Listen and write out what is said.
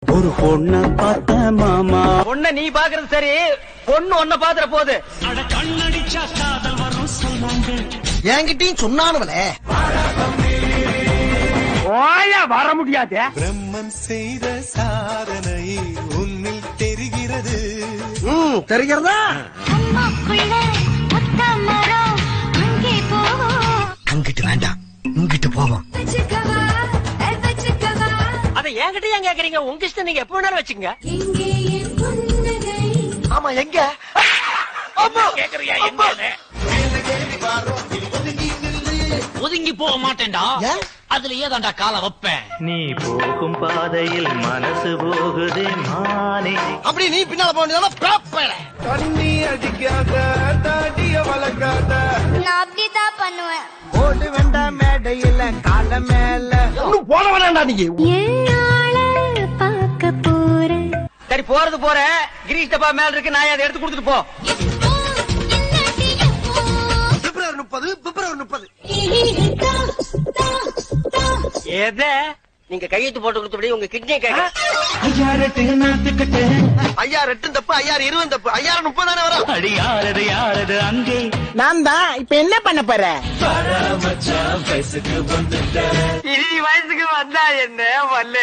ஒரு பொண்ண பார்த்த மாமா. பொண்ண நீ பாக்குறது சரி, பொண்ணு ஒன்ன பாத்துற போது. கண்ணடிச்சா காதல் வரும் சொன்னாங்க. என்கிட்டயும் சொன்னானுவலே வர முடியாது. பிரம்மன் செய்த சாதனை உன்னில் தெரிகிறது. தெரிகிறதா? அங்கிட்டு வேண்டாம், இங்கிட்டு போவோம். அத என்கிட்ட ஏன் கேக்குறீங்க? உங்க இஷ்டம், நீங்க எப்ப வேணாலும் வச்சுங்க. ஆமா, எங்க கேக்குறியா? எங்க ஒதுங்கி போக மாட்டேன்டா. அதுல ஏதாண்டா கால வைப்பேன். நீ போகும் பாதையில் மனசு போகுதே மானே. அப்படி நீ பின்னால போக தண்ணி அடிக்காத, தாடிய வளர்க்காத. நான் அப்படிதான் பண்ணுவேன். ஓடு வேண்டாம் மேடையில கால மேல ஒன்னும் போட வேண்டாம்டா நீ. பார்க்க போறேன். சரி, போறது போற. கிரீஷ் டப்பா மேல இருக்கு, நான் அதை எடுத்து கொடுத்துட்டு போ. பிப்ரவரி 30, பிப்ரவரி 30. எத நீங்க கையெழுத்து போட்டு கொடுத்தபடி உங்க கிட்னியை கேட்க. ஐயா 8 தப்பு, ஐயா 20 தப்பு, ஐயா 30 தானே வரும். அடி யாரது யாரது அங்கே. நான் தான் இப்ப என்ன பண்ண போற? இனி வயசுக்கு வந்தா என்ன வரல